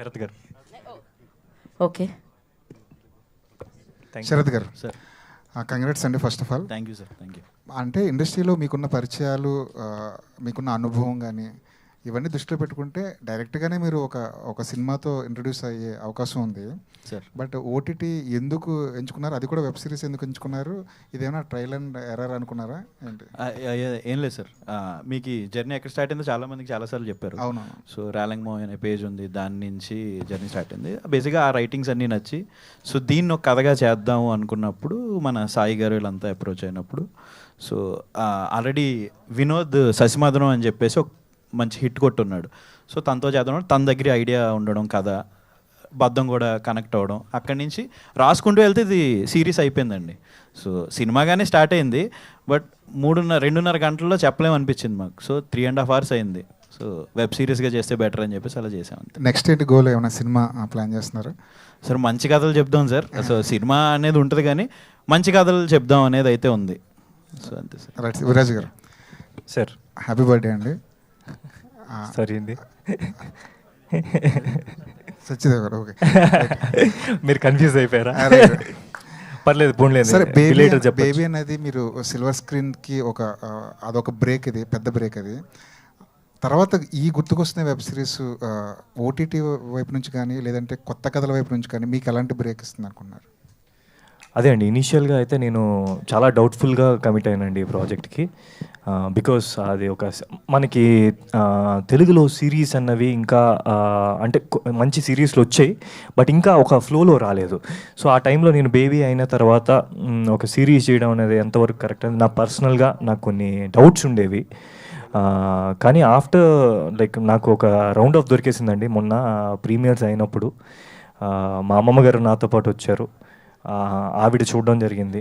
శరత్ గారు. ఓకే శరత్ గారు sir. Congrats అండి first of all. Thank you sir. Thank you. అంటే ఇండస్ట్రీలో మీకున్న పరిచయాలు, మీకున్న అనుభవం కానీ ఇవన్నీ దృష్టిలో పెట్టుకుంటే డైరెక్ట్గానే మీరు ఒక సినిమాతో ఇంట్రడ్యూస్ అయ్యే అవకాశం ఉంది సార్. బట్ ఓటీటీ ఎందుకు ఎంచుకున్నారు? అది కూడా వెబ్ సిరీస్ ఎందుకు ఎంచుకున్నారు? ఇదేమైనా ట్రయల్ అండ్ ఎర్రర్ అనుకున్నారా ఏంటి? ఏం లేదు సార్, మీకు ఈ జర్నీ ఎక్కడ స్టార్ట్ అయిందో చాలా మందికి చాలాసార్లు చెప్పారు. అవును. సో ర్యాలింగ్ మో అనే పేజ్ ఉంది, దాని నుంచి జర్నీ స్టార్ట్ అయింది. బేసిక్గా ఆ రైటింగ్స్ అన్నీ నచ్చి సో దీన్ని ఒక కథగా చేద్దాము అనుకున్నప్పుడు మన సాయి గారు వీళ్ళంతా అప్రోచ్ అయినప్పుడు సో ఆల్రెడీ వినోద్ శశిమాధనం అని చెప్పేసి ఒక మంచి హిట్ కొట్టున్నాడు. సో తనతో చేద్దాం, తన దగ్గర ఐడియా ఉండడం, కథ బద్దం కూడా కనెక్ట్ అవ్వడం, అక్కడి నుంచి రాసుకుంటూ వెళ్తే ఇది సిరీస్ అయిపోయిందండి. సో సినిమాగానే స్టార్ట్ అయింది బట్ 2.5 గంటల్లో చెప్పలేమనిపించింది మాకు. సో 3.5 hours అయింది. సో వెబ్ సిరీస్గా చేస్తే బెటర్ అని చెప్పేసి అలా చేసాం. నెక్స్ట్ ఏంటి గోల్? ఏమైనా సినిమా ప్లాన్ చేస్తున్నారు? సార్ మంచి కథలు చెప్దాం సార్. సో సినిమా అనేది ఉంటుంది కానీ మంచి కథలు చెప్దాం అనేది అయితే ఉంది. సో అంతే సార్. రైట్. విరాజ్ గారు సార్, హ్యాపీ బర్త్డే అండి. సరే అండి. సత్యదేవ్ గారు ఓకే. మీరు కన్ఫ్యూజ్ అయిపోయారా? పర్లేదు, సరే. పోన్లేదు. బేబీ అనేది మీరు సిల్వర్ స్క్రీన్కి అదొక బ్రేక్, ఇది పెద్ద బ్రేక్. అది తర్వాత ఈ గుర్తుకొస్తున్న వెబ్ సిరీస్ ఓటీటీ వైపు నుంచి కానీ లేదంటే కొత్త కథల వైపు నుంచి కానీ మీకు ఎలాంటి బ్రేక్ ఇస్తుంది అనుకున్నారు? అదే అండి, ఇనీషియల్గా అయితే నేను చాలా డౌట్ఫుల్గా కమిట్ అయినండి ఈ ప్రాజెక్ట్కి. బికాస్ అది మనకి తెలుగులో సిరీస్ అన్నవి ఇంకా అంటే మంచి సిరీస్లు వచ్చాయి బట్ ఇంకా ఒక ఫ్లోలో రాలేదు. సో ఆ టైంలో నేను బేబీ అయిన తర్వాత ఒక సిరీస్ చేయడం అనేది ఎంతవరకు కరెక్ట్ అని పర్సనల్గా నాకు కొన్ని డౌట్స్ ఉండేవి. కానీ ఆఫ్టర్ నాకు ఒక రౌండ్ ఆఫ్ దొరికేసిందండి మొన్న ప్రీమియర్స్ అయినప్పుడు. మా అమ్మమ్మ గారు నాతో పాటు వచ్చారు. ఆవిడ చూడడం జరిగింది.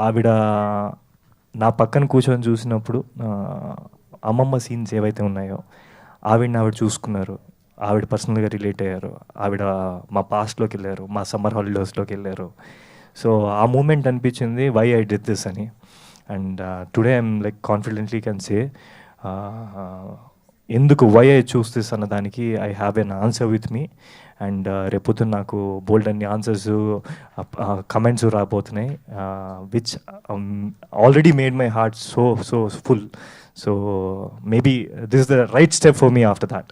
ఆవిడ నా పక్కన కూర్చొని చూసినప్పుడు అమ్మమ్మ సీన్స్ ఏవైతే ఉన్నాయో ఆవిడ చూసుకున్నారు. ఆవిడ పర్సనల్గా రిలేట్ అయ్యారు. ఆవిడ మా పాస్ట్లోకి వెళ్ళారు, మా సమ్మర్ హాలిడేస్లోకి వెళ్ళారు. సో ఆ మూమెంట్ అనిపించింది వై ఐ డిడ్ దిస్ అని. And today I'm confidently can say ఎందుకు వై ఐ చూస్ దిస్ అన్న దానికి I have an answer with me. And రేపొద్దున నాకు బోల్డ్ అన్ని ఆన్సర్స్, కమెంట్స్ రాబోతున్నాయి which already made my heart so full. So maybe this the right step for me after that.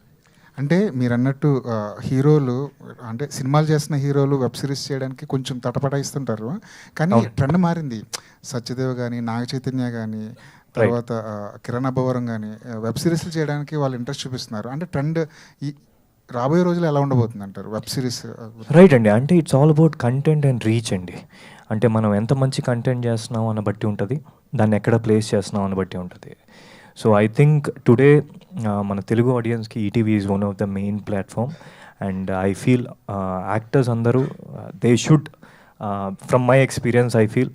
అంటే మీరు అన్నట్టు హీరోలు అంటే సినిమాలు చేస్తున్న హీరోలు వెబ్ సిరీస్ చేయడానికి కొంచెం తటపటాయిస్తుంటారు. కానీ ట్రెండ్ మారింది. సత్యదేవ్ కానీ, నాగ చైతన్య కానీ, తర్వాత కిరణ్ అబ్బవరం కానీ వెబ్ సిరీస్లు చేయడానికి వాళ్ళు ఇంట్రెస్ట్ చూపిస్తున్నారు. అంటే ట్రెండ్ ఈ రాబోయే రోజులు ఎలా ఉండబోతుంది అంటారు వెబ్ సిరీస్? రైట్ అండి. అంటే it's all about content and reach అండి. అంటే మనం ఎంత మంచి కంటెంట్ చేస్తున్నాం అన్న బట్టి ఉంటుంది, దాన్ని ఎక్కడ ప్లేస్ చేస్తున్నాం అని బట్టి ఉంటుంది. సో ఐ థింక్ టుడే మన తెలుగు ఆడియన్స్కి ETV is one of the main platform. And I feel actors అందరూ they should, from my experience I feel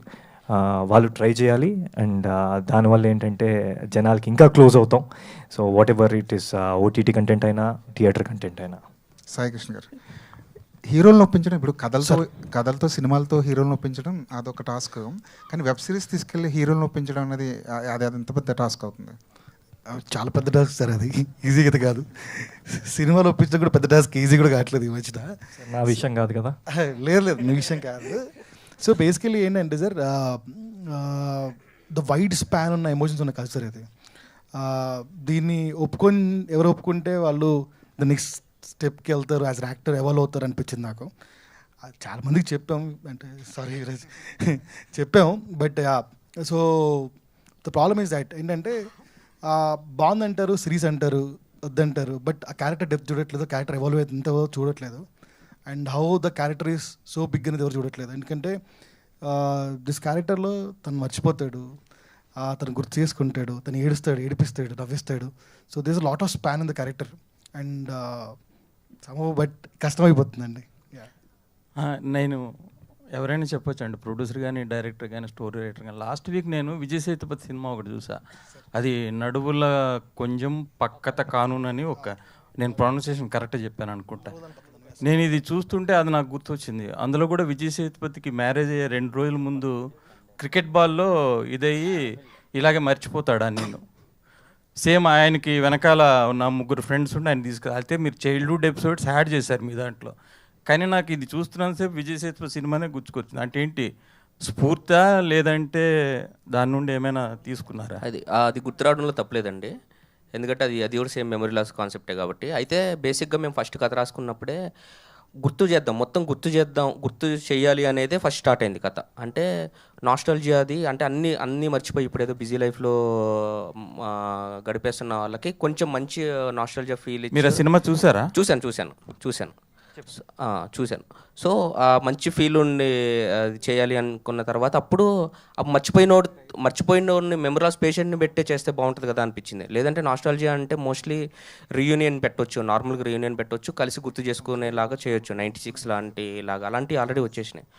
వాళ్ళు ట్రై చేయాలి. అండ్ దానివల్ల ఏంటంటే జనాలకి ఇంకా క్లోజ్ అవుతాం. So whatever it is OTT content అయినా థియేటర్ కంటెంట్ అయినా. సాయి కృష్ణ గారు, హీరోలను ఒప్పించడం, ఇప్పుడు కథలతో సినిమాలతో హీరోలను ఒప్పించడం అదొక టాస్క్. కానీ వెబ్ సిరీస్ తీసుకెళ్ళి హీరోలను ఒప్పించడం అనేది అది ఎంత పెద్ద టాస్క్ అవుతుంది? చాలా పెద్ద టాస్క్ సార్. అది ఈజీగా అయితే కాదు. సినిమాలో ఒప్పించడం కూడా పెద్ద టాస్క్, ఈజీ కూడా కావట్లేదు ఈ మధ్యన. నా విషయం కాదు కదా. లేదు నీ విషయం కాదు. సో బేసికలీ ఏంటంటే సార్, ద వైడ్ స్పాన్ ఉన్న ఎమోషన్స్ ఉన్న కల్చర్ ఇది. దీన్ని ఎవరు ఒప్పుకుంటే వాళ్ళు ద నెక్స్ట్ స్టెప్కి వెళ్తారు, యాజ్ యాక్టర్ ఎవాల్వ్ అవుతారు అనిపించింది నాకు. చాలామందికి చెప్పాం, అంటే సారీ చెప్పాం. But so the problem is that ఏంటంటే బాగుందంటారు, సిరీస్ అంటారు, వద్దంటారు. బట్ ఆ క్యారెక్టర్ డెప్త్ చూడట్లేదు, క్యారెక్టర్ ఎవాల్వ్ అవుతుందో చూడట్లేదు. And how the character is so big అనేది ఎవరు చూడట్లేదు. ఎందుకంటే దిస్ క్యారెక్టర్లో తను మర్చిపోతాడు, తను గుర్తు చేసుకుంటాడు, తను ఏడుస్తాడు, ఏడిపిస్తాడు, నవ్విస్తాడు. So this lot of span in the character. And but కష్టమైపోతుందండి. నేను ఎవరైనా చెప్పొచ్చు అండి, ప్రొడ్యూసర్ కానీ, డైరెక్టర్ కానీ, స్టోరీ రైటర్ కానీ. లాస్ట్ వీక్ నేను విజయ్ సేతుపతి సినిమా ఒకటి చూసా. అది నడువుల కొంచెం పక్కత కానూన్ అని నేను ప్రొనౌన్సియేషన్ కరెక్ట్గా చెప్పాను అనుకుంటా. నేను ఇది చూస్తుంటే అది నాకు గుర్తొచ్చింది. అందులో కూడా విజయ్ సేతుపతికి మ్యారేజ్ అయ్యే 2 రోజుల ముందు క్రికెట్ బాల్లో ఇదయ్యి ఇలాగే మర్చిపోతాడా నేను. సేమ్ ఆయనకి వెనకాల ఉన్న 3 ఫ్రెండ్స్ ఉండి ఆయన అయితే మీరు చైల్డ్హుడ్ ఎపిసోడ్స్ యాడ్ చేశారు మీ దాంట్లో. కానీ నాకు ఇది చూస్తున్నంతసేపు విజయ్ సేతుపతి సినిమానే గుర్తుకొచ్చింది. అంటే ఏంటి స్ఫూర్తా లేదంటే దాని నుండి ఏమైనా తీసుకున్నారా? అది గుర్తురావడంలో తప్పలేదండి, ఎందుకంటే అది కూడా సేమ్ మెమరీ లాస్ కాన్సెప్టే కాబట్టి. అయితే బేసిక్గా మేము ఫస్ట్ కథ రాసుకున్నప్పుడే మొత్తం గుర్తు చేయాలి అనేదే ఫస్ట్ స్టార్ట్ అయింది కథ. అంటే నాస్టాల్జియా అది, అంటే అన్నీ మర్చిపోయి ఇప్పుడు ఏదో బిజీ లైఫ్లో గడిపేస్తున్న వాళ్ళకి కొంచెం మంచి నాస్టాల్జియా ఫీల్. మీరు ఆ సినిమా చూసారా? చూశాను. సో మంచి ఫీల్ ఉండి అది చేయాలి అనుకున్న తర్వాత అప్పుడు మర్చిపోయినోడిని మెమరాస్ పేషెంట్ని పెట్టే చేస్తే బాగుంటుంది కదా అనిపించింది. లేదంటే నాస్టాలజియా అంటే మోస్ట్లీ రీయూనియన్ పెట్టొచ్చు, నార్మల్గా రీయూనియన్ పెట్టొచ్చు, కలిసి గుర్తు చేసుకునేలాగా చేయొచ్చు. 96 అలాంటివి ఆల్రెడీ వచ్చేసినాయి.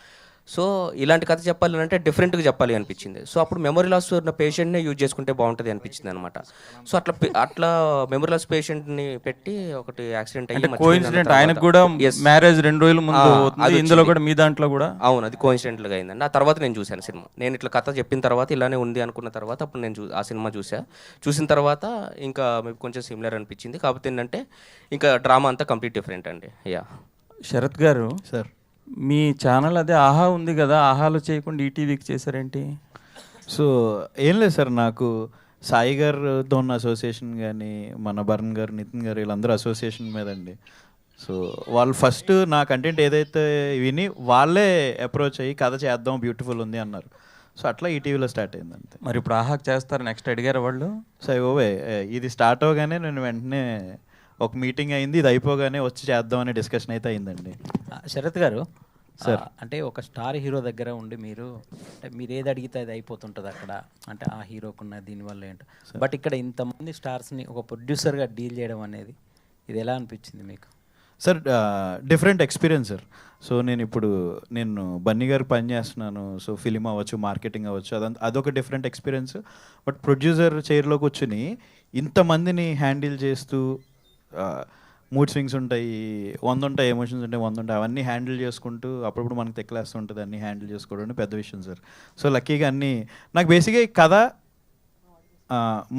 సో ఇలాంటి కథ చెప్పాలి అంటే డిఫరెంట్గా చెప్పాలి అనిపించింది. సో అప్పుడు మెమరీ లాస్ ఉన్న పేషెంట్నే యూజ్ చేసుకుంటే బాగుంటుంది అనిపించింది అనమాట. సో అట్లా మెమరీ లాస్ పేషెంట్ని పెట్టి ఒకటి యాక్సిడెంట్ అయ్యి కోఇన్సిడెంట్ ఆయనకు కూడా మ్యారేజ్ 2 రోజుల ముందు ఇందులో కూడా మీ దాంట్లో కూడా అవును, అది కోఇన్సిడెంట్గా అయిందండి. ఆ తర్వాత నేను చూశాను సినిమా. నేను ఇట్లా కథ చెప్పిన తర్వాత ఇలానే ఉంది అనుకున్న తర్వాత అప్పుడు నేను ఆ సినిమా చూసిన తర్వాత ఇంకా మీకు కొంచెం సిమిలర్ అనిపించింది. కాకపోతే ఏంటంటే ఇంకా డ్రామా అంతా కంప్లీట్ డిఫరెంట్ అండి. శరత్ గారు సార్, మీ ఛానల్ అదే ఆహా ఉంది కదా, ఆహాలో చేయకుండా ఈటీవీకి చేశారేంటి? సో ఏం లేదు సార్, నాకు సాయి గారితో ఉన్న అసోసియేషన్ కానీ మన భరణ్ గారు, నితిన్ గారు వీళ్ళందరూ అసోసియేషన్ మీదండి. సో వాళ్ళు ఫస్ట్ నా కంటెంట్ ఏదైతే విని వాళ్ళే అప్రోచ్ అయ్యి కథ చేద్దాం బ్యూటిఫుల్ ఉంది అన్నారు. సో అట్లా ఈటీవీలో స్టార్ట్ అయింది అంతే. మరి ఇప్పుడు ఆహాకి చేస్తారు నెక్స్ట్ అడిగారు వాళ్ళు? సో ఇది స్టార్ట్ అవగానే నేను వెంటనే ఒక మీటింగ్ అయింది, ఇది అయిపోగానే వచ్చి చేద్దామనే డిస్కషన్ అయితే అయిందండి. శరత్ గారు సార్, అంటే ఒక స్టార్ హీరో దగ్గర ఉండి మీరు ఏది అడిగితే అది అయిపోతుంటుంది అక్కడ, అంటే ఆ హీరోకున్న దీనివల్ల ఏంటో. బట్ ఇక్కడ ఇంతమంది స్టార్స్ని ఒక ప్రొడ్యూసర్గా డీల్ చేయడం అనేది ఇది ఎలా అనిపించింది మీకు? Sir different experience sir. So నేను బన్నీ గారు పని చేస్తున్నాను. సో ఫిలిం అవ్వచ్చు, మార్కెటింగ్ అవ్వచ్చు, అదొక డిఫరెంట్ ఎక్స్పీరియన్స్. బట్ ప్రొడ్యూసర్ చైర్లో కూర్చుని ఇంతమందిని హ్యాండిల్ చేస్తూ మూడ్ స్వింగ్స్ ఉంటాయి, 100 ఉంటాయి, ఎమోషన్స్ ఉంటాయి, 100 ఉంటాయి, అవన్నీ హ్యాండిల్ చేసుకుంటూ అప్పుడప్పుడు మనకు తెక్కలేస్తూ ఉంటుంది. అన్నీ హ్యాండిల్ చేసుకోవడం పెద్ద విషయం సార్. సో లక్కీగా అన్నీ నాకు బేసిక్గా ఈ కథ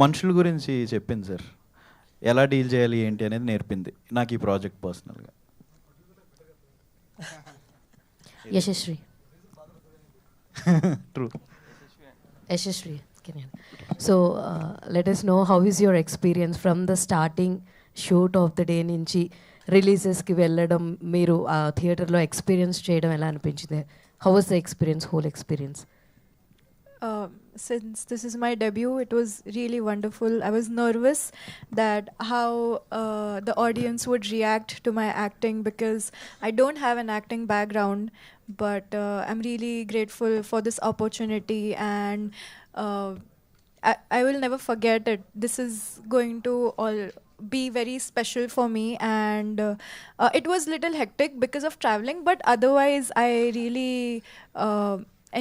మనుషుల గురించి చెప్పింది సార్. ఎలా డీల్ చేయాలి ఏంటి అనేది నేర్పింది నాకు ఈ ప్రాజెక్ట్ పర్సనల్గా. Yashasvi. True. Yashasvi. So let us know how is your experience from the starting shoot of the day నుంచి రిలీజెస్కి వెళ్ళడం, మీరు ఆ థియేటర్లో ఎక్స్పీరియన్స్ చేయడం ఎలా అనిపించింది? How was the experience, whole experience? Since this is my debut, it was really wonderful. I was nervous that how the audience would react to my acting because I don't have an acting background, but I'm really grateful for this opportunity, and I will never forget it. This is going to be very special for me, and it was little hectic because of traveling, but otherwise I really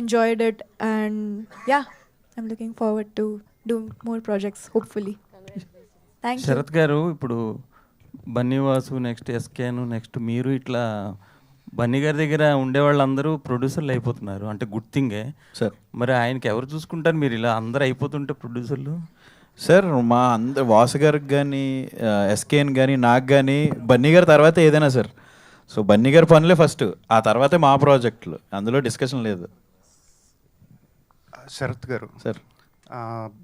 enjoyed it, and yeah, I'm looking forward to do more projects hopefully. Thank you. Sharath గారు, ఇప్పుడు Bunny Vasu, next ఎస్కేను, next మీరు, ఇట్లా బన్నీ గారి దగ్గర ఉండేవాళ్ళందరూ ప్రొడ్యూసర్లు అయిపోతున్నారు, అంటే good థింగే sir. మరి ఆయనకి ఎవరు చూసుకుంటారు? మీరు ఇలా అందరూ అయిపోతుంటే ప్రొడ్యూసర్లు. సార్ మా వాసు గారికి కానీ, ఎస్కేన్ కానీ, నాకు కానీ బన్నీ గారి తర్వాత ఏదైనా సార్. సో బన్నీ గారి పనులే ఫస్ట్, ఆ తర్వాతే మా ప్రాజెక్టులు, అందులో డిస్కషన్ లేదు. శరత్ గారు సార్,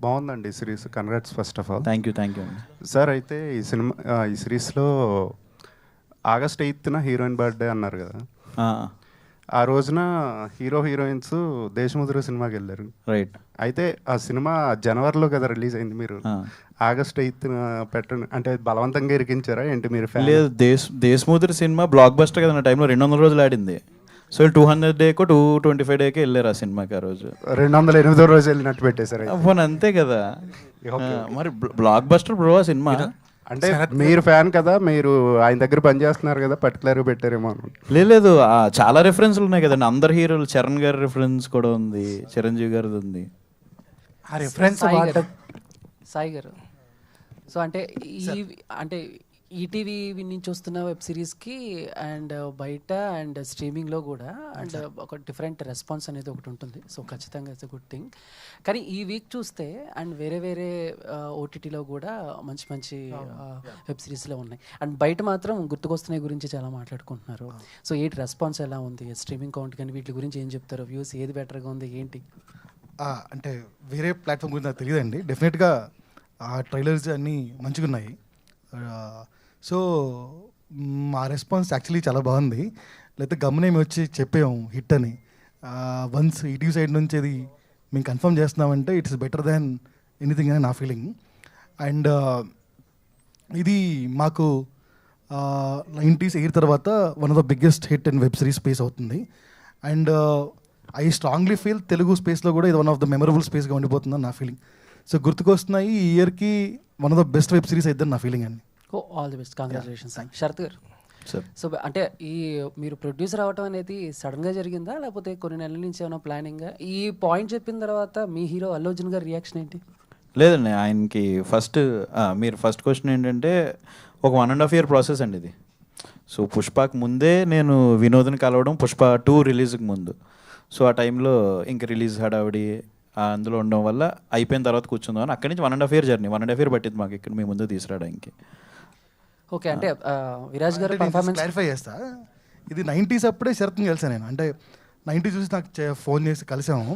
బాగుందండి ఈ series, congrats first of all. Thank you అండి సార్. అయితే ఈ సిరీస్లో August 8th హీరోయిన్ బర్త్డే అన్నారు కదా, ఆ రోజున హీరో హీరోయిన్స్ దేశముద్ర సినిమాకి వెళ్ళారు, రైట్? అయితే ఆ సినిమా జనవరిలో కదా రిలీజ్ అయింది, మీరు August 8th పెట్టండి అంటే బలవంతంగా ఇరికించారా ఏంటి మీరు? లేదు, దేశముద్ర సినిమా బ్లాక్ బస్టర్ కదా, నా టైంలో 200 రోజులు ఆడింది. సో 200 డేకో 225 డేకే వెళ్ళారు ఆ సినిమాకి. ఆ రోజు 208వ రోజు వెళ్ళినట్టు పెట్టేశారు. అంతే కదా మరి, బ్లాక్ బస్టర్ బ్రో ఆ సినిమా. అంటే మీరు ఫ్యాన్ కదా, మీరు ఆయన దగ్గర పనిచేస్తున్నారు కదా, పర్టికులర్గా పెట్టారేమో. లేదు, చాలా రిఫరెన్స్లు ఉన్నాయి కదండి, అందరు హీరోలు. చరణ్ గారి రిఫరెన్స్ కూడా ఉంది, చిరంజీవి గారిది ఉంది. ఆ రిఫరెన్స్ సాయి గారు. సో అంటే ఈటీవీ నుంచి వస్తున్న వెబ్ సిరీస్కి అండ్ బయట అండ్ స్ట్రీమింగ్లో కూడా అండ్ ఒక డిఫరెంట్ రెస్పాన్స్ అనేది ఒకటి ఉంటుంది. సో ఖచ్చితంగా ఇట్స్ ఎ గుడ్ థింగ్. కానీ ఈ వీక్ చూస్తే అండ్ వేరే ఓటీటీలో కూడా మంచి వెబ్ సిరీస్లో ఉన్నాయి. అండ్ బయట మాత్రం గుర్తుకొస్తున్నాయి గురించి చాలా మాట్లాడుకుంటున్నారు. సో ఏంటి రెస్పాన్స్ ఎలా ఉంది, స్ట్రీమింగ్ కౌంట్ కానీ వీటి గురించి ఏం చెప్తారు, వ్యూస్ ఏది బెటర్గా ఉంది ఏంటి? అంటే వేరే ప్లాట్ఫామ్ గురించి నాకు తెలియదండి. డెఫినెట్గా ఆ ట్రైలర్స్ అన్నీ మంచిగా ఉన్నాయి. సో మా రెస్పాన్స్ యాక్చువల్లీ చాలా బాగుంది. లేకపోతే గమనేమి వచ్చి చెప్పాము హిట్ అని. వన్స్ ఈటీవీ సైడ్ నుంచి అది మేము కన్ఫర్మ్ చేస్తున్నామంటే ఇట్స్ బెటర్ దాన్ ఎనీథింగ్ అని నా ఫీలింగ్. అండ్ ఇది మాకు 90s ఎయిర్ తర్వాత one of the biggest hit in web series space అవుతుంది. And I strongly feel Telugu స్పేస్లో కూడా ఇది వన్ ఆఫ్ ద మెమరబుల్ స్పేస్గా ఉండిపోతుందని నా ఫీలింగ్. సో గుర్తుకొస్తున్నాయి ఈ ఇయర్కి one of the best web series అయిద్దని నా ఫీలింగ్ అండి. All the best, congratulations. Sarath గారు, సో అంటే ఈ మీరు ప్రొడ్యూసర్ అవ్వటం అనేది సడన్గా జరిగిందా లేకపోతే కొన్ని నెలల నుంచి ఏమైనా ప్లానింగ్? ఈ పాయింట్ చెప్పిన తర్వాత మీ హీరో అల్లు అర్జున్ గారి రియాక్షన్ ఏంటి? లేదండి, ఆయనకి మీరు ఫస్ట్ క్వశ్చన్ ఏంటంటే ఒక 1.5 year ప్రాసెస్ అండి ఇది. సో పుష్పకి ముందే నేను వినోద్ని కలవడం పుష్ప 2 రిలీజ్కి ముందు. సో ఆ టైంలో ఇంక రిలీజ్ హడావిడి అందులో ఉండడం వల్ల అయిపోయిన తర్వాత కూర్చుందాం అని అక్కడి నుంచి 1.5 year జర్నీ. 1.5 year పట్టింది మాకు ఇక్కడ మీ ముందు తీసుకురావడానికి. ఓకే, అంటే విరాజ్ గారు పర్ఫార్మెన్స్ క్లారిఫై చేస్తా. ఇది 90s అప్పుడే శరత్ని కలిసాను నేను. అంటే 90s చూసి నాకు ఫోన్ చేసి కలిసాము.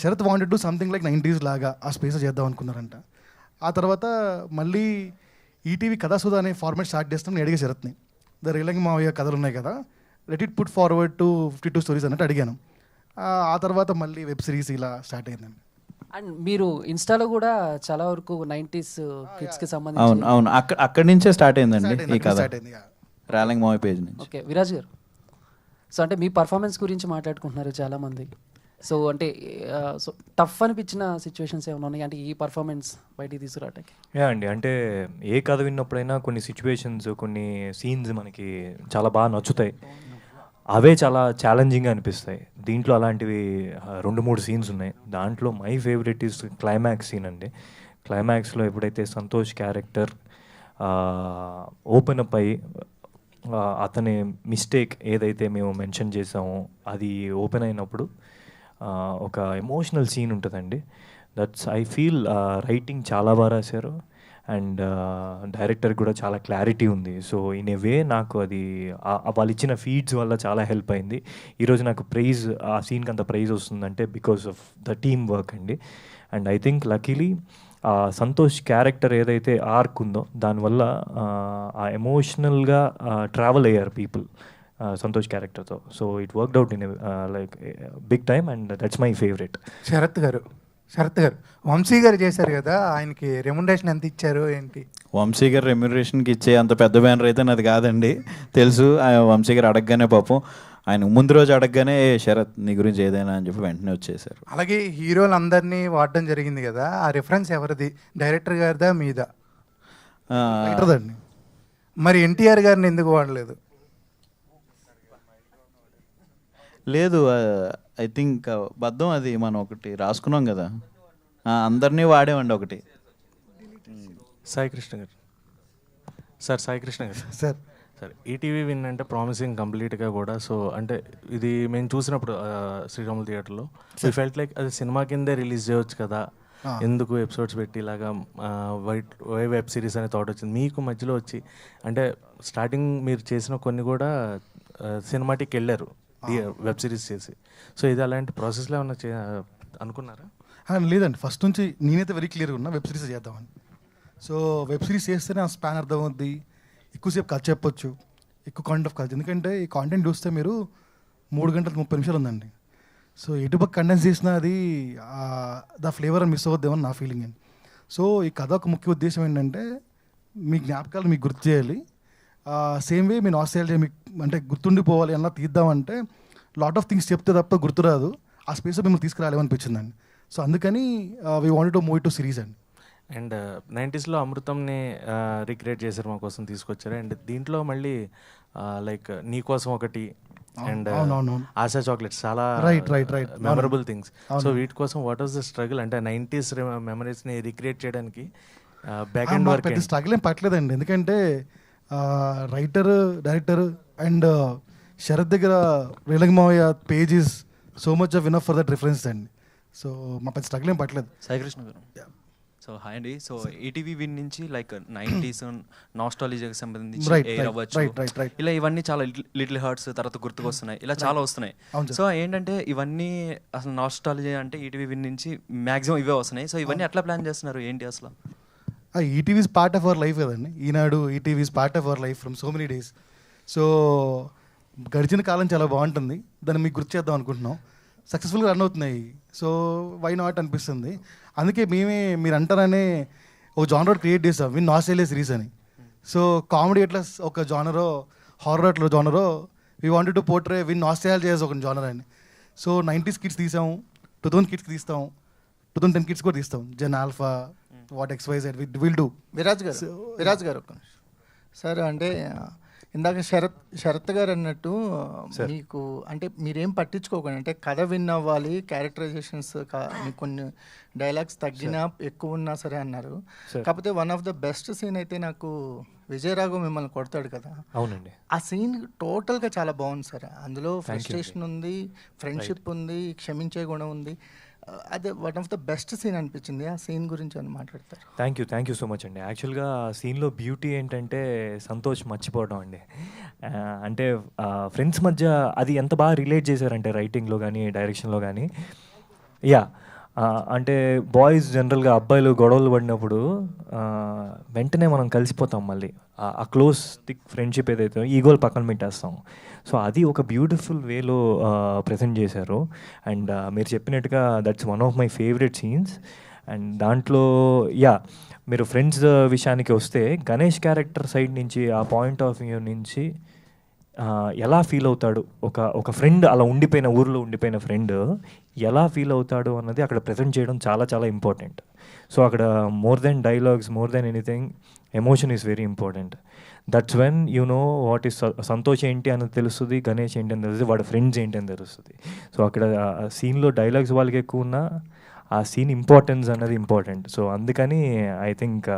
Sharath wanted to something like 90s లాగా ఆ స్పేస్ చేద్దాం అనుకున్నారంట. ఆ తర్వాత మళ్ళీ ఈటీవీ కథాసుధ అనే ఫార్మాట్ స్టార్ట్ చేస్తాను నేను అడిగే శరత్ని. ద రియలింగ్ మావయ్య కథలు ఉన్నాయి కదా, let it put forward to 52 stories అన్నట్టు అడిగాను. ఆ తర్వాత మళ్ళీ వెబ్ సిరీస్ ఇలా స్టార్ట్ అయిందండి. అండ్ మీరు ఇన్స్టాలో కూడా చాలా వరకు 90s కిడ్స్కి సంబంధించి అవును అక్కడి నుంచే స్టార్ట్ అయిందండి ఈ కథ, రేలింగ్ మావయ్య పేజ్ నుంచి. ఓకే, విరాజ్ గారు, సో అంటే మీ పర్ఫార్మెన్స్ గురించి మాట్లాడుకుంటున్నారు చాలామంది. సో అంటే సో టఫ్ అనిపించిన సిచ్యువేషన్స్ ఏమైనా ఉన్నాయి అంటే ఈ పర్ఫార్మెన్స్ బయటికి తీసుకురావడానికి? అండి, అంటే ఏ కథ విన్నప్పుడైనా కొన్ని సిచ్యువేషన్స్, కొన్ని సీన్స్ మనకి చాలా బాగా నచ్చుతాయి. అవే చాలా ఛాలెంజింగ్గా అనిపిస్తాయి. దీంట్లో అలాంటివి 2-3 సీన్స్ ఉన్నాయి. దాంట్లో my favourite is climax scene అండి. క్లైమాక్స్లో ఎప్పుడైతే సంతోష్ క్యారెక్టర్ ఓపెన్ అప్ అయ్యి అతని మిస్టేక్ ఏదైతే మేము మెన్షన్ చేసామో అది ఓపెన్ అయినప్పుడు ఒక ఎమోషనల్ సీన్ ఉంటుందండి. దట్స్ ఐ ఫీల్ రైటింగ్ చాలా బాగా రాశారు అండ్ డైరెక్టర్ కూడా చాలా క్లారిటీ ఉంది. సో ఇన్ ఏ వే నాకు అది వాళ్ళు ఇచ్చిన ఫీడ్స్ వల్ల చాలా హెల్ప్ అయింది. ఈరోజు నాకు ప్రైజ్, ఆ సీన్కి అంత ప్రైజ్ వస్తుందంటే because of the team work అండి. And I think luckily Santosh character ఏదైతే ఆర్క్ ఉందో దానివల్ల ఆ ఎమోషనల్గా ట్రావెల్ అయ్యారు పీపుల్ సంతోష్ క్యారెక్టర్తో. So it worked out in like big time and that's my favourite. Sarath గారు వంశీ గారు చేశారు కదా, ఆయనకి రెమ్యునరేషన్ ఎంత ఇచ్చారు ఏంటి? వంశీ గారు రెమ్యునరేషన్కి ఇచ్చే అంత పెద్ద బ్యానర్ అయితే నాది కాదండి, తెలుసు. వంశీ గారు అడగగానే పాపం ఆయన ముందు రోజు అడగగానే శరత్ నీ గురించి ఏదైనా అని చెప్పి వెంటనే వచ్చేసారు. అలాగే హీరోలందరినీ వాడడం జరిగింది కదా, ఆ రిఫరెన్స్ ఎవరిది? డైరెక్టర్ గారిదా మీదా? మరి ఎన్టీఆర్ గారిని ఎందుకు వాడలేదు? లేదు, ఐ థింక్ బద్దం అది మనం ఒకటి రాసుకున్నాం కదా, అందరినీ వాడేవండి ఒకటి. సాయికృష్ణ గారు సార్ ఈటీవీ విన్ అంటే ప్రామిసింగ్ కంప్లీట్గా కూడా. సో అంటే ఇది మేము చూసినప్పుడు శ్రీరాములు థియేటర్లో ఐ ఫెల్ట్ లైక్ అది సినిమా కిందే రిలీజ్ చేయవచ్చు కదా, ఎందుకు ఎపిసోడ్స్ పెట్టి ఇలాగా వెబ్ సిరీస్ అనే థాట్ వచ్చింది మీకు మధ్యలో వచ్చి? అంటే స్టార్టింగ్ మీరు చేసిన కొన్ని కూడా సినిమాటిక్ వెళ్ళారు వెబ్ సిరీస్ చేసి. సో ఇది అలాంటి ప్రాసెస్లో ఏమన్నా అనుకున్నారా? లేదండి, ఫస్ట్ నుంచి నేనైతే వెరీ క్లియర్గా ఉన్నా వెబ్ సిరీస్ చేద్దామని. సో వెబ్ సిరీస్ చేస్తేనే ఆ స్పాన్ అర్థమవుద్ది, ఎక్కువసేపు కథ చెప్పొచ్చు, ఎక్కువ కాంటెంట్ ఆఫ్ కథ. ఎందుకంటే ఈ కాంటెంట్ చూస్తే మీరు 3 గంటల 30 నిమిషాలు ఉందండి. సో ఎటుపక్క కండెన్స్ చేసినా అది ద ఫ్లేవర్ అని మిస్ అవుద్దేమని నా ఫీలింగ్ అండి. సో ఈ కథ ఒక ముఖ్య ఉద్దేశం ఏంటంటే మీ జ్ఞాపకాలు మీకు గుర్తు చేయాలి, సేమ్ వే మీ నాస్టాల్జియా మీకు అంటే గుర్తుండిపోవాలి అన్న తీద్దామంటే లాట్ ఆఫ్ థింగ్స్ చెప్తే తప్ప గుర్తురాదు, ఆ స్పేస్లో మిమ్మల్ని తీసుకురాలేమనిపించిందండి. సో అందుకని we wanted to move to series అండి. అండ్ 90sలో అమృతంని రిక్రియేట్ చేశారు, మా కోసం తీసుకొచ్చారు. అండ్ దీంట్లో మళ్ళీ లైక్ నీ కోసం ఒకటి అండ్ ఆశా చాక్లెట్స్ చాలా మెమరబుల్ థింగ్స్. సో వీటి కోసం వాట్ వాస్ ద స్ట్రగుల్? అంటే 90s మెమరీస్ని రిక్రియేట్ చేయడానికి బ్యాక్ అండ్ వర్క్ పెద్ద స్ట్రగుల్ ఏం పట్టలేదండి, ఎందుకంటే రైటర్, డైరెక్టర్ అండ్ శరత్ దగ్గర రీలంగ్ మావయ్య page is so much of enough for that reference అండి. సో మా పెద్ద స్ట్రగుల్ ఏం పట్టలేదు. సాయికృష్ణ గారు, సో హాయ్ అండి. సో ఈటీవీ విన్ నుంచి లైక్ 90s నాస్టాలజీకి సంబంధించి ఎయిర్ అవ్వచ్చు, ఇలా ఇవన్నీ చాలా లిటిల్ హార్ట్స్ తర్వాత గుర్తుకొస్తున్నాయి, ఇలా చాలా వస్తున్నాయి. సో ఏంటంటే ఇవన్నీ అసలు నాస్టాలజీ అంటే ఈటీవీ విన్ నుంచి మ్యాక్సిమం ఇవే వస్తున్నాయి. సో ఇవన్నీ ఎట్లా ప్లాన్ చేస్తున్నారు, ఏంటి అసలు? ETV is part of our life కదండి. Eenadu ETV is part of our life from so many days. So గడిచిన కాలం చాలా బాగుంటుంది, దాన్ని మీకు గుర్తు చేద్దాం అనుకుంటున్నాం. సక్సెస్ఫుల్గా రన్ అవుతున్నాయి, సో వై నాట్ అనిపిస్తుంది. అందుకే మీరు అంటారనే ఒక జానర్ క్రియేట్ చేస్తాం, విన్ ఆస్ట్రేలియా సిరీస్ అని. సో కామెడీ ఎట్లా ఒక జానరో, హారర్ అట్లా జానరో, we wanted to portray win Australia ఒక జానర్ అని. సో 90s కిడ్స్ తీసాము, 2000 కిడ్స్కి తీస్తాం, 2010 కిడ్స్ కూడా తీస్తాం. Gen Alpha, what XYZ will do. Viraj గారు ఒక నిమిషం సార్. అంటే ఇందాక శరత్ గారు అన్నట్టు మీకు అంటే మీరేం పట్టించుకోకండి, అంటే కథ విన్ అవ్వాలి, క్యారెక్టరైజేషన్స్ మీకు కొన్ని డైలాగ్స్ తగ్గినా ఎక్కువ ఉన్నా సరే అన్నారు. కాకపోతే one of the best scene అయితే నాకు విజయరాఘవ్ మిమ్మల్ని కొడతాడు కదా, అవునండి, ఆ సీన్ టోటల్గా చాలా బాగుంది సార్. అందులో ఫ్రస్ట్రేషన్ ఉంది, ఫ్రెండ్షిప్ ఉంది, క్షమించే గుణం ఉంది. అదే one of the best scene అనిపించింది. ఆ సీన్ గురించి అని మాట్లాడతారు. థ్యాంక్ యూ సో మచ్ అండి. యాక్చువల్గా సీన్లో బ్యూటీ ఏంటంటే సంతోష్ మర్చిపోవడం అండి. అంటే ఫ్రెండ్స్ మధ్య అది ఎంత బాగా రిలేట్ చేశారంటే రైటింగ్లో కానీ డైరెక్షన్లో కానీ. అంటే బాయ్స్ జనరల్గా అబ్బాయిలు గొడవలు పడినప్పుడు వెంటనే మనం కలిసిపోతాం, మళ్ళీ ఆ క్లోజ్ థిక్ ఫ్రెండ్షిప్ ఏదైతే ఈగోలు పక్కన పెట్టేస్తాం. సో అది ఒక బ్యూటిఫుల్ వేలో ప్రజెంట్ చేశారు. అండ్ మీరు చెప్పినట్టుగా that's one of my favourite scenes. And దాంట్లో మీరు ఫ్రెండ్స్ విషయానికి వస్తే గణేష్ క్యారెక్టర్ సైడ్ నుంచి ఆ పాయింట్ ఆఫ్ వ్యూ నుంచి ఎలా ఫీల్ అవుతాడు, ఒక ఫ్రెండ్ అలా ఉండిపోయిన ఊరిలో ఉండిపోయిన ఫ్రెండ్ ఎలా ఫీల్ అవుతాడు అన్నది అక్కడ ప్రజెంట్ చేయడం చాలా చాలా ఇంపార్టెంట్. సో అక్కడ more than dialogues, more than anything, emotion is very important. That's when you know what is Santosh ఏంటి అన్నది తెలుస్తుంది, గణేష్ ఏంటి అని తెలుస్తుంది, వాడి ఫ్రెండ్స్ ఏంటి అని తెలుస్తుంది. సో అక్కడ సీన్లో డైలాగ్స్ వాళ్ళకి ఎక్కువ ఉన్నా ఆ సీన్ ఇంపార్టెన్స్ అన్నది ఇంపార్టెంట్. సో అందుకని ఐ థింక్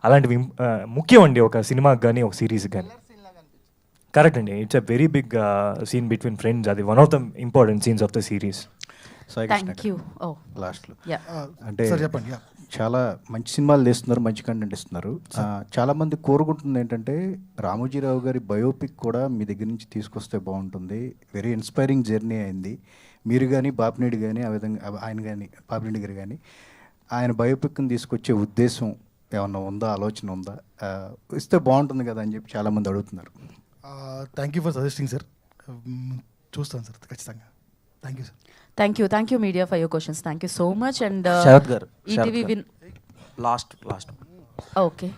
అలాంటివి ముఖ్యం అండి ఒక సినిమాకి కానీ ఒక సిరీస్కి కానీ. కరెక్ట్ అండి, it's a very big scene between friends, అది one of the important scenes of the series. లాస్ట్లో అంటే చెప్పండి, చాలా మంచి సినిమాలు తీస్తున్నారు, మంచి కంటెంట్ ఇస్తున్నారు. చాలామంది కోరుకుంటుంది ఏంటంటే రామోజీరావు గారి బయోపిక్ కూడా మీ దగ్గర నుంచి తీసుకొస్తే బాగుంటుంది. వెరీ ఇన్స్పైరింగ్ జర్నీ అయింది. మీరు కానీ బాపినేడు కానీ ఆ విధంగా ఆయన కానీ బాపినేడు గారు కానీ ఆయన బయోపిక్ని తీసుకొచ్చే ఉద్దేశం ఏమన్నా ఉందా, ఆలోచన ఉందా, ఇస్తే బాగుంటుంది కదా అని చెప్పి చాలామంది అడుగుతున్నారు. Thank you for suggesting sir. చూస్తాను సార్ ఖచ్చితంగా. Thank you sir. Thank you media for your questions. Thank you so much. And Sharath గారు, ఈటీవీ విన్ లాస్ట్ ఓకే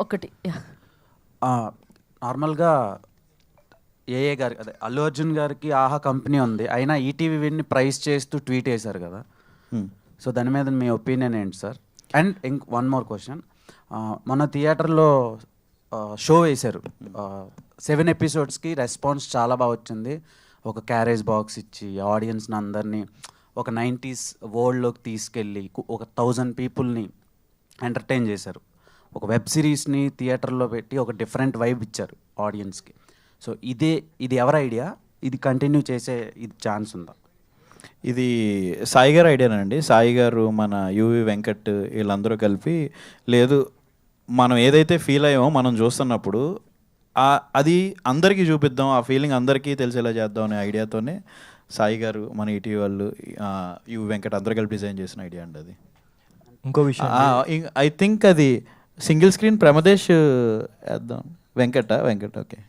ఒకటి నార్మల్గా ఏఏ గారి అదే అల్లు అర్జున్ గారికి ఆహా కంపెనీ ఉంది, అయినా ఈటీవీ విన్ని ప్రైజ్ చేస్తూ ట్వీట్ వేశారు కదా. సో దాని మీద మీ ఒపీనియన్ ఏంటి sir? And one more question, మన థియేటర్లో షో వేశారు, 7 ఎపిసోడ్స్కి రెస్పాన్స్ చాలా బాగా వచ్చింది. ఒక క్యారేజ్ బాక్స్ ఇచ్చి ఆడియన్స్ని అందరినీ ఒక 90s వరల్డ్లోకి తీసుకెళ్ళి ఒక 1000 పీపుల్ని ఎంటర్టైన్ చేశారు. ఒక వెబ్ సిరీస్ని థియేటర్లో పెట్టి ఒక డిఫరెంట్ వైబ్ ఇచ్చారు ఆడియన్స్కి. సో ఇది ఎవరి ఐడియా? ఇది కంటిన్యూ చేసే ఇది ఛాన్స్ ఉందా? ఇది సాయి గారు ఐడియానండి. సాయి గారు, మన యువి వెంకట్ వీళ్ళందరూ కలిపి, లేదు మనం ఏదైతే ఫీల్ అయ్యామో మనం చూస్తున్నప్పుడు అది అందరికీ చూపిద్దాం, ఆ ఫీలింగ్ అందరికీ తెలిసేలా చేద్దాం అనే ఐడియాతోనే సాయి గారు, మన ఈటీవీ వాళ్ళు, యువి వెంకట్ అందరూ కలిపి డిజైన్ చేసిన ఐడియా అండి అది. ఇంకో విషయం ఐ థింక్ అది సింగిల్ స్క్రీన్ ప్రమదేశ్ వేద్దాం. వెంకట్ ఓకే.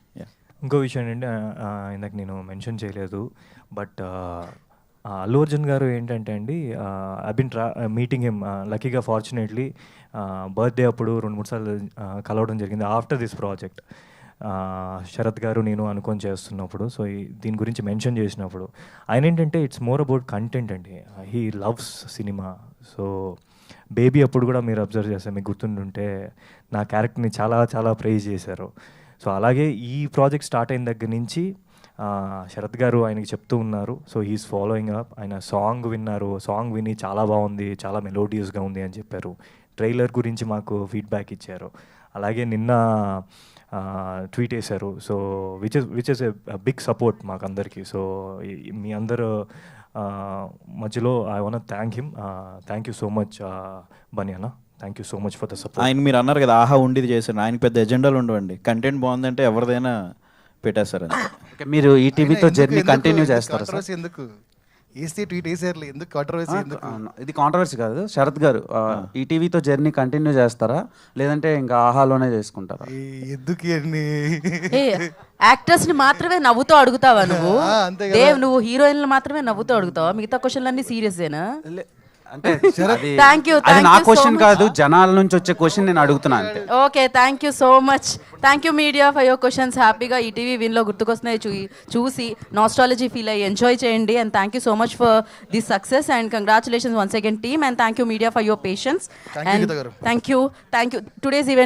ఇంకో విషయం ఏంటంటే ఇందాక నేను మెన్షన్ చేయలేదు, బట్ అల్లు అర్జున్ గారు ఏంటంటే అండి, ఐ బిన్ మీటింగ్ హిమ్ లక్కీగా ఫార్చునేట్లీ బర్త్డే అప్పుడు 2-3 సార్లు కలవడం జరిగింది ఆఫ్టర్ దిస్ ప్రాజెక్ట్. శరత్ గారు నేను అనుకొని చేస్తున్నప్పుడు, సో దీని గురించి మెన్షన్ చేసినప్పుడు ఆయన ఏంటంటే ఇట్స్ మోర్ అబౌట్ కంటెంట్ అండి. He loves cinema. So baby అప్పుడు కూడా మీరు అబ్జర్వ్ చేస్తారు, మీకు గుర్తుంటుంటే నా క్యారెక్టర్ని చాలా చాలా ప్రైజ్ చేశారు. సో అలాగే ఈ ప్రాజెక్ట్ స్టార్ట్ అయిన దగ్గర నుంచి శరత్ గారు ఆయనకి చెప్తూ ఉన్నారు. So he's following up. ఆయన సాంగ్ విన్నారు, సాంగ్ విని చాలా బాగుంది, చాలా మెలోడియస్గా ఉంది అని చెప్పారు. ట్రైలర్ గురించి మాకు ఫీడ్బ్యాక్ ఇచ్చారు. అలాగే నిన్న ట్వీట్ వేశారు. So which is a big support మాకు అందరికీ. సో మీ అందరు మధ్యలో I want thank him. Thank you so much Bunny అన్న. Thank you so much for the support. ఆయన మీరు అన్నారు కదా ఆహా ఉండేది చేశారు, ఆయనకి పెద్ద ఎజెండాలు ఉండవండి. కంటెంట్ బాగుందంటే ఎవరిదైనా పెట్టేస్తారు. మీరు ఈటీవీతో జర్నీ కంటిన్యూ చేస్తారా సార్? ఎందుకు ఏసీ ట్వీట్ వేసారు, ఎందుకు కాంట్రవర్సీ? ఎందుకు ఇది కాంట్రవర్సీ కాదు శరత్ గారు. ఈటీవీతో జర్నీ కంటిన్యూ చేస్తారా లేదంటే ఇంకా ఆహాలోనే చేసుకుంటారా? ఎందుకు యాక్టర్స్ ని మాత్రమే నవ్వుతూ అడుగుతావా నువ్వు? దేవ్, నువ్వు హీరోయిన్లు మాత్రమే నవ్వుతూ అడుగుతావా? మిగతా క్వశ్చన్లు అన్ని సీరియస్ఏనా? అంటే థ్యాంక్ యూ. అది నా క్వశ్చన్ కాదు, జనాల నుంచి వచ్చే క్వశ్చన్ నేను అడుగుతున్నా అంతే. Okay, thank you so much. Thank you media for your questions. హ్యాపీగా ఈటీవీ విన్లో గుర్తుకొస్తున్నాయి చూసి నాస్టాలజీ ఫీల్ అయ్యి ఎంజాయ్ చేయండి. And thank you so much for this success and congratulations once again team. And thank you media for your patience. And thank you today's event